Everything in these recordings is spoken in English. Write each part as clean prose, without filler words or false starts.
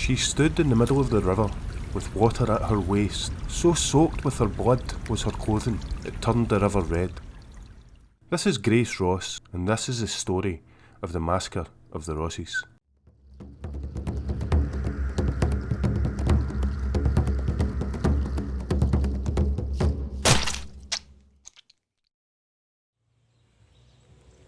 She stood in the middle of the river, with water at her waist. So soaked with her blood was her clothing, it turned the river red. This is Grace Ross, and this is the story of the Massacre of the Rosses.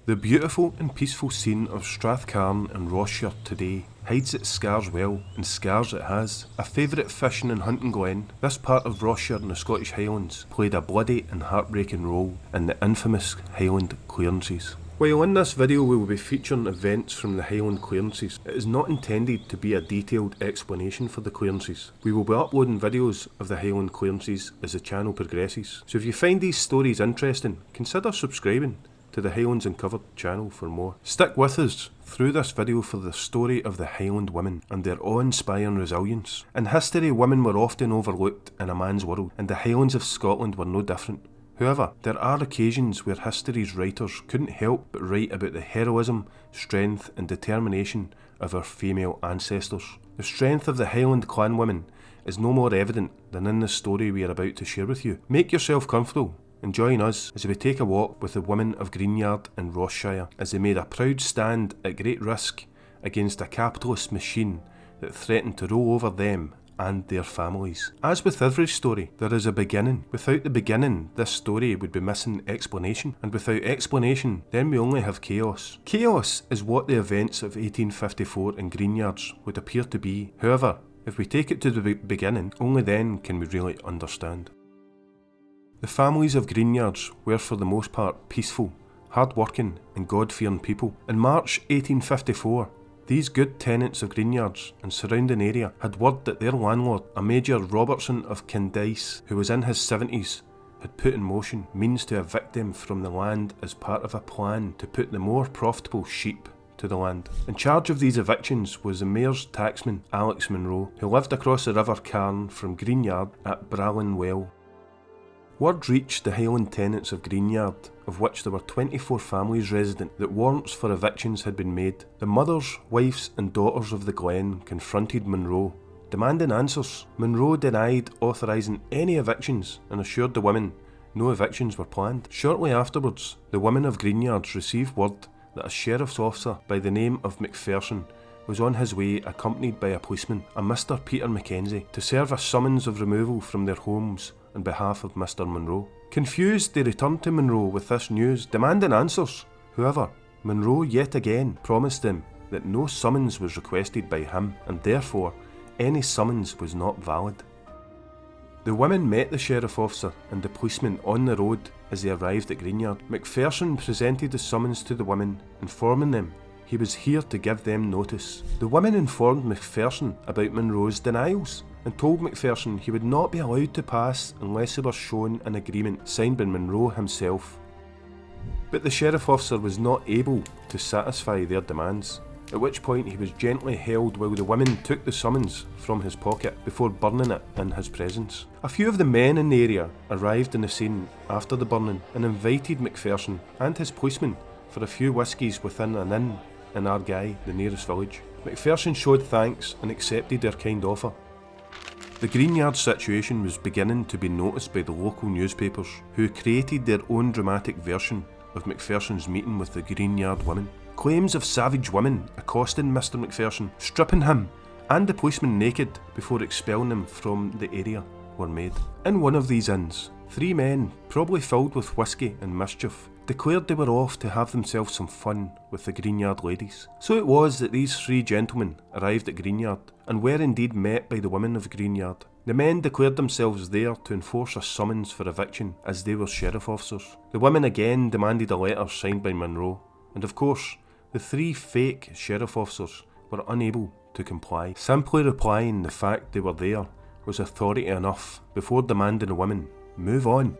The beautiful and peaceful scene of Strathcarron and Ross-Shire today hides its scars well, and scars it has. A favourite fishing and hunting glen, this part of Ross-Shire in the Scottish Highlands played a bloody and heartbreaking role in the infamous Highland Clearances. While in this video we will be featuring events from the Highland Clearances, it is not intended to be a detailed explanation for the clearances. We will be uploading videos of the Highland Clearances as the channel progresses, so if you find these stories interesting, consider subscribing to the Highlands Uncovered channel for more. Stick with us through this video for the story of the Highland women and their awe-inspiring resilience. In history, women were often overlooked in a man's world, and the Highlands of Scotland were no different. However, there are occasions where history's writers couldn't help but write about the heroism, strength and determination of our female ancestors. The strength of the Highland clan women is no more evident than in the story we are about to share with you. Make yourself comfortable and join us as we take a walk with the women of Greenyards and Ross-Shire as they made a proud stand at great risk against a capitalist machine that threatened to roll over them and their families. As with every story, there is a beginning. Without the beginning, this story would be missing explanation, and without explanation, then we only have chaos. Chaos is what the events of 1854 in Greenyards would appear to be. However, if we take it to the beginning, only then can we really understand. The families of Greenyards were for the most part peaceful, hard-working and God-fearing people. In March 1854, these good tenants of Greenyards and surrounding area had word that their landlord, a Major Robertson of Kindice, who was in his 70s, had put in motion means to evict them from the land as part of a plan to put the more profitable sheep to the land. In charge of these evictions was the mayor's tacksman, Alex Monroe, who lived across the River Carn from Greenyard at Brallan Well. Word reached the Highland tenants of Greenyard, of which there were 24 families resident, that warrants for evictions had been made. The mothers, wives and daughters of the Glen confronted Monroe, demanding answers. Monroe denied authorising any evictions and assured the women no evictions were planned. Shortly afterwards, the women of Greenyards received word that a sheriff's officer by the name of McPherson was on his way accompanied by a policeman, a Mr. Peter Mackenzie, to serve a summons of removal from their homes on behalf of Mr. Monroe. Confused, they returned to Monroe with this news, demanding answers. However, Monroe yet again promised them that no summons was requested by him, and therefore any summons was not valid. The women met the sheriff officer and the policeman on the road as they arrived at Greenyard. McPherson presented the summons to the women, informing them he was here to give them notice. The women informed McPherson about Monroe's denials and told McPherson he would not be allowed to pass unless they were shown an agreement signed by Monroe himself. But the sheriff officer was not able to satisfy their demands, at which point he was gently held while the women took the summons from his pocket before burning it in his presence. A few of the men in the area arrived on the scene after the burning and invited McPherson and his policeman for a few whiskies within an inn in Argyll, the nearest village. McPherson showed thanks and accepted their kind offer. The Greenyard situation was beginning to be noticed by the local newspapers, who created their own dramatic version of McPherson's meeting with the Greenyard women. Claims of savage women accosting Mr. McPherson, stripping him and the policeman naked before expelling them from the area were made. In one of these inns, 3 men, probably filled with whisky and mischief, declared they were off to have themselves some fun with the Greenyard ladies. So it was that these 3 gentlemen arrived at Greenyard and were indeed met by the women of Greenyard. The men declared themselves there to enforce a summons for eviction as they were sheriff officers. The women again demanded a letter signed by Monroe, and of course the 3 fake sheriff officers were unable to comply, simply replying the fact they were there was authority enough before demanding the women move on.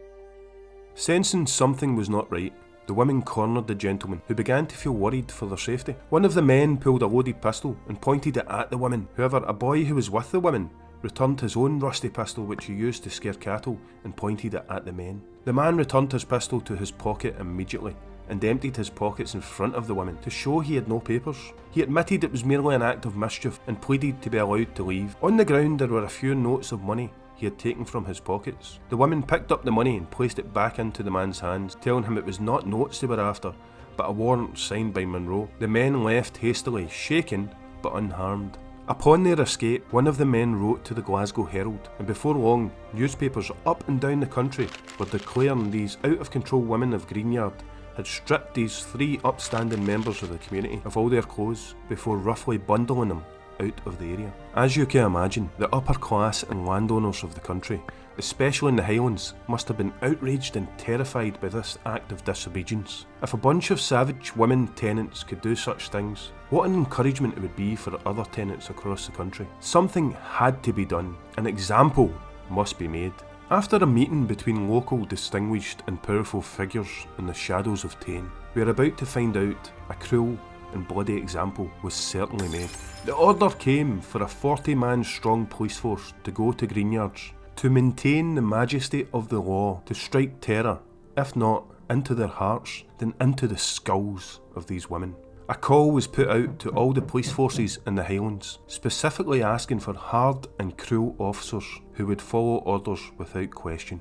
Sensing something was not right, the women cornered the gentlemen, who began to feel worried for their safety. One of the men pulled a loaded pistol and pointed it at the women. However, a boy who was with the women returned his own rusty pistol which he used to scare cattle and pointed it at the men. The man returned his pistol to his pocket immediately and emptied his pockets in front of the women to show he had no papers. He admitted it was merely an act of mischief and pleaded to be allowed to leave. On the ground there were a few notes of money he had taken from his pockets. The women picked up the money and placed it back into the man's hands, telling him it was not notes they were after, but a warrant signed by Monroe. The men left hastily, shaken but unharmed. Upon their escape, one of the men wrote to the Glasgow Herald, and before long, newspapers up and down the country were declaring these out-of-control women of Greenyard had stripped these 3 upstanding members of the community of all their clothes before roughly bundling them out of the area. As you can imagine, the upper class and landowners of the country, especially in the Highlands, must have been outraged and terrified by this act of disobedience. If a bunch of savage women tenants could do such things, what an encouragement it would be for other tenants across the country. Something had to be done. An example must be made. After a meeting between local distinguished and powerful figures in the shadows of Tain, we are about to find out a cruel and bloody example was certainly made. The order came for a 40-man strong police force to go to Greenyards, to maintain the majesty of the law, to strike terror, if not into their hearts, then into the skulls of these women. A call was put out to all the police forces in the Highlands, specifically asking for hard and cruel officers who would follow orders without question.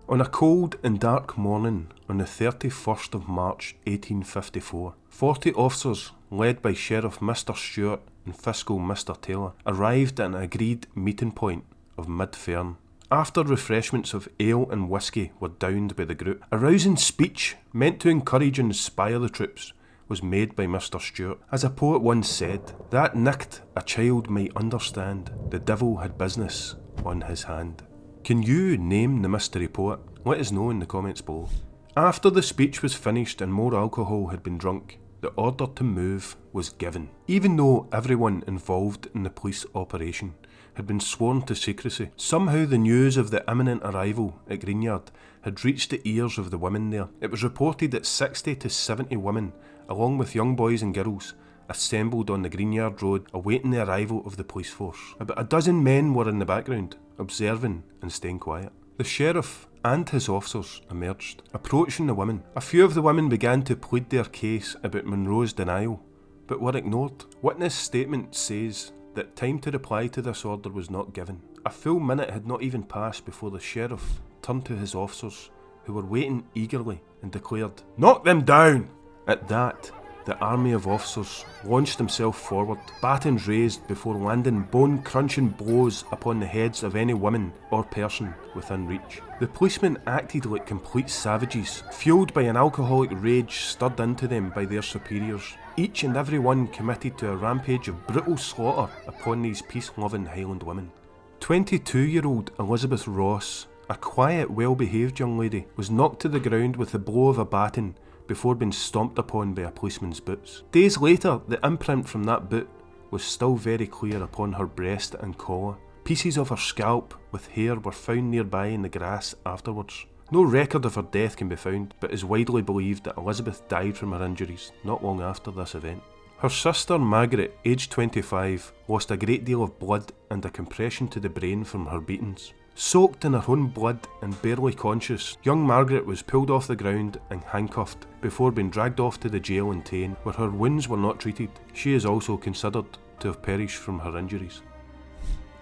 On a cold and dark morning on the 31st of March 1854, 40 officers, led by Sheriff Mr Stewart and Fiscal Mr Taylor, arrived at an agreed meeting point of Mid-Fern. After refreshments of ale and whisky were downed by the group, a rousing speech meant to encourage and inspire the troops was made by Mr Stewart. As a poet once said, that nicht a child might understand, the devil had business on his hand. Can you name the mystery poet? Let us know in the comments below. After the speech was finished and more alcohol had been drunk, the order to move was given. Even though everyone involved in the police operation had been sworn to secrecy, somehow the news of the imminent arrival at Greenyard had reached the ears of the women there. It was reported that 60 to 70 women, along with young boys and girls, assembled on the Greenyard Road awaiting the arrival of the police force. About a dozen men were in the background, observing and staying quiet. The sheriff and his officers emerged, approaching the women. A few of the women began to plead their case about Monroe's denial, but were ignored. Witness statement says that time to reply to this order was not given. A full minute had not even passed before the sheriff turned to his officers, who were waiting eagerly, and declared, "Knock them down!" At that, the army of officers launched themselves forward, batons raised before landing bone-crunching blows upon the heads of any woman or person within reach. The policemen acted like complete savages, fueled by an alcoholic rage stirred into them by their superiors, each and every one committed to a rampage of brutal slaughter upon these peace-loving Highland women. 22-year-old Elizabeth Ross, a quiet, well-behaved young lady, was knocked to the ground with the blow of a baton before being stomped upon by a policeman's boots. Days later, the imprint from that boot was still very clear upon her breast and collar. Pieces of her scalp with hair were found nearby in the grass afterwards. No record of her death can be found, but it is widely believed that Elizabeth died from her injuries not long after this event. Her sister Margaret, aged 25, lost a great deal of blood and a compression to the brain from her beatings. Soaked in her own blood and barely conscious, young Margaret was pulled off the ground and handcuffed before being dragged off to the jail in Tain, where her wounds were not treated. She is also considered to have perished from her injuries.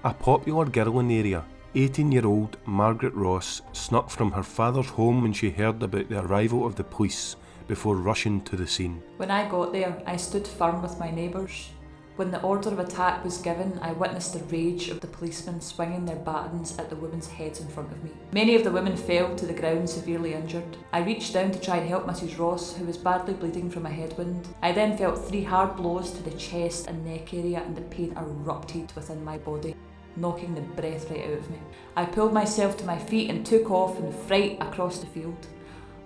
A popular girl in the area, 18-year-old Margaret Ross, snuck from her father's home when she heard about the arrival of the police before rushing to the scene. When I got there, I stood firm with my neighbours. When the order of attack was given, I witnessed the rage of the policemen swinging their batons at the women's heads in front of me. Many of the women fell to the ground severely injured. I reached down to try and help Mrs Ross, who was badly bleeding from a head wound. I then felt 3 hard blows to the chest and neck area, and the pain erupted within my body, knocking the breath right out of me. I pulled myself to my feet and took off in fright across the field.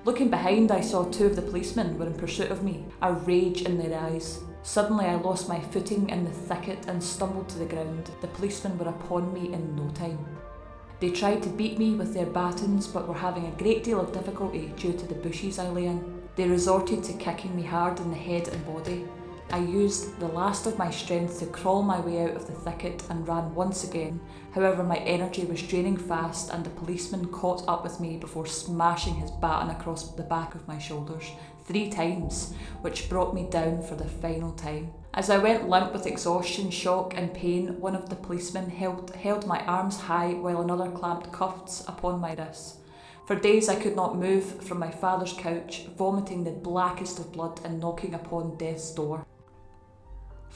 Looking behind, I saw 2 of the policemen were in pursuit of me, a rage in their eyes. Suddenly I lost my footing in the thicket and stumbled to the ground. The policemen were upon me in no time. They tried to beat me with their batons, but were having a great deal of difficulty due to the bushes I lay in. They resorted to kicking me hard in the head and body. I used the last of my strength to crawl my way out of the thicket and ran once again. However, my energy was draining fast and the policeman caught up with me before smashing his baton across the back of my shoulders 3 times, which brought me down for the final time. As I went limp with exhaustion, shock and pain, one of the policemen held my arms high while another clamped cuffs upon my wrists. For days I could not move from my father's couch, vomiting the blackest of blood and knocking upon death's door.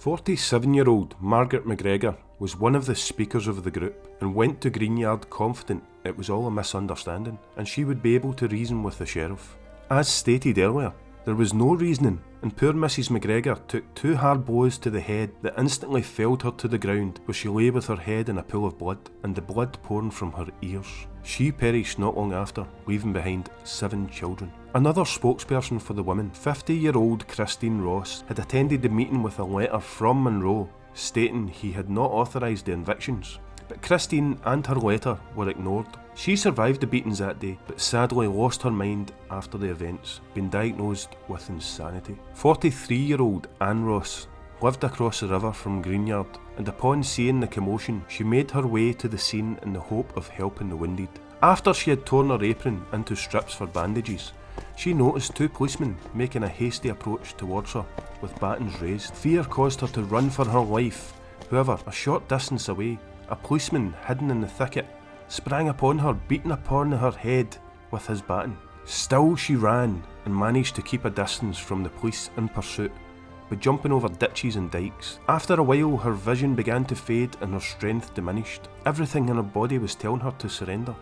47-year-old Margaret McGregor was one of the speakers of the group and went to Greenyard confident it was all a misunderstanding and she would be able to reason with the sheriff. As stated earlier, there was no reasoning and poor Mrs McGregor took 2 hard blows to the head that instantly felled her to the ground where she lay with her head in a pool of blood and the blood pouring from her ears. She perished not long after, leaving behind 7 children. Another spokesperson for the women, 50-year-old Christine Ross, had attended the meeting with a letter from Monroe stating he had not authorised the evictions. But Christine and her letter were ignored. She survived the beatings that day, but sadly lost her mind after the events, being diagnosed with insanity. 43-year-old Anne Ross lived across the river from Greenyard, and upon seeing the commotion, she made her way to the scene in the hope of helping the wounded. After she had torn her apron into strips for bandages, she noticed 2 policemen making a hasty approach towards her with batons raised. Fear caused her to run for her life. However, a short distance away, a policeman hidden in the thicket sprang upon her, beating upon her head with his baton. Still she ran and managed to keep a distance from the police in pursuit by jumping over ditches and dikes. After a while her vision began to fade and her strength diminished. Everything in her body was telling her to surrender,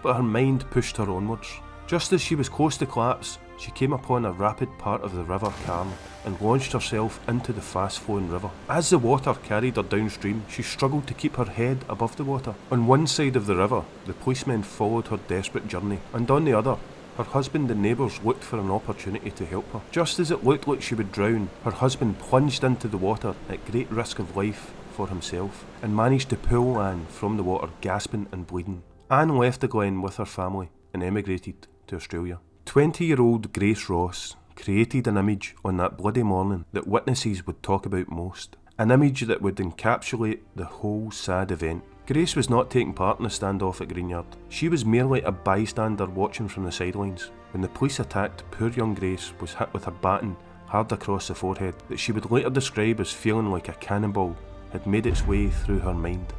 but her mind pushed her onwards. Just as she was close to collapse, she came upon a rapid part of the River Carn and launched herself into the fast-flowing river. As the water carried her downstream, she struggled to keep her head above the water. On one side of the river, the policemen followed her desperate journey, and on the other, her husband and neighbours looked for an opportunity to help her. Just as it looked like she would drown, her husband plunged into the water at great risk of life for himself and managed to pull Anne from the water, gasping and bleeding. Anne left the glen with her family and emigrated to Australia. 20-year-old Grace Ross created an image on that bloody morning that witnesses would talk about most. An image that would encapsulate the whole sad event. Grace was not taking part in the standoff at Greenyard. She was merely a bystander watching from the sidelines. When the police attacked, poor young Grace was hit with a baton hard across the forehead that she would later describe as feeling like a cannonball had made its way through her mind.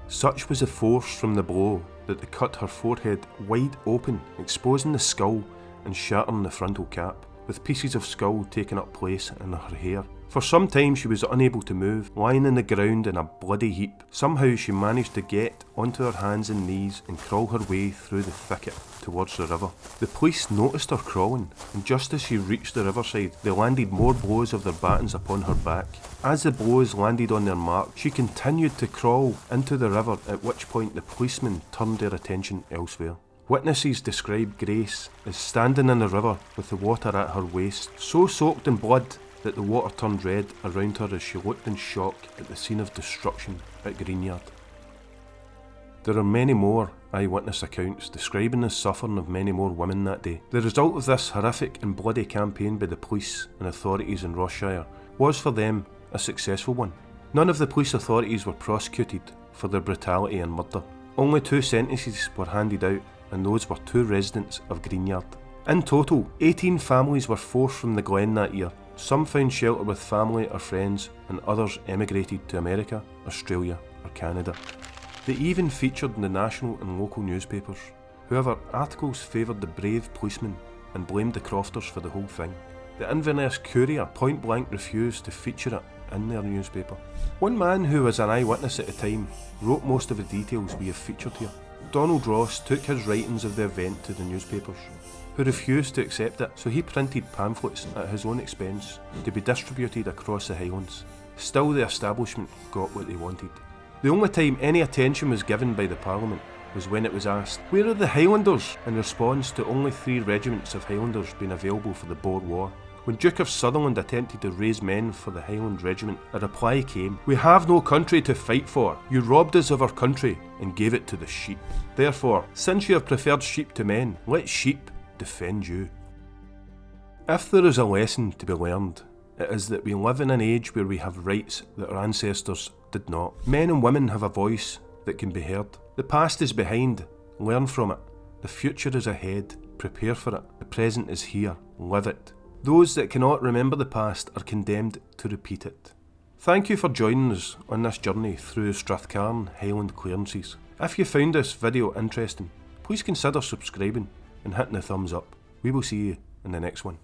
Such was the force from the blow that it cut her forehead wide open, exposing the skull and shattering the frontal cap, with pieces of skull taking up place in her hair. For some time she was unable to move, lying on the ground in a bloody heap. Somehow she managed to get onto her hands and knees and crawl her way through the thicket towards the river. The police noticed her crawling, and just as she reached the riverside, they landed more blows of their batons upon her back. As the blows landed on their mark, she continued to crawl into the river, at which point the policemen turned their attention elsewhere. Witnesses described Grace as standing in the river with the water at her waist, so soaked in blood that the water turned red around her as she looked in shock at the scene of destruction at Greenyard. There are many more eyewitness accounts describing the suffering of many more women that day. The result of this horrific and bloody campaign by the police and authorities in Ross-Shire was for them a successful one. None of the police authorities were prosecuted for their brutality and murder. Only 2 sentences were handed out, and those were 2 residents of Greenyard. In total, 18 families were forced from the Glen that year. Some found shelter with family or friends, and others emigrated to America, Australia or Canada. They even featured in the national and local newspapers. However, articles favoured the brave policemen and blamed the crofters for the whole thing. The Inverness Courier point blank refused to feature it in their newspaper. One man who was an eyewitness at the time wrote most of the details we have featured here. Donald Ross took his writings of the event to the newspapers, who refused to accept it, so he printed pamphlets at his own expense to be distributed across the Highlands. Still, the establishment got what they wanted. The only time any attention was given by the Parliament was when it was asked, "Where are the Highlanders?" in response to only 3 regiments of Highlanders being available for the Boer War. When Duke of Sutherland attempted to raise men for the Highland Regiment, a reply came, "We have no country to fight for. You robbed us of our country and gave it to the sheep. Therefore, since you have preferred sheep to men, let sheep defend you." If there is a lesson to be learned it is that we live in an age where we have rights that our ancestors did not. Men and women have a voice that can be heard. The past is behind, learn from it. The future is ahead, prepare for it. The present is here, live it. Those that cannot remember the past are condemned to repeat it. Thank you for joining us on this journey through Strathcarron Highland Clearances. If you found this video interesting, please consider subscribing and hitting the thumbs up. We will see you in the next one.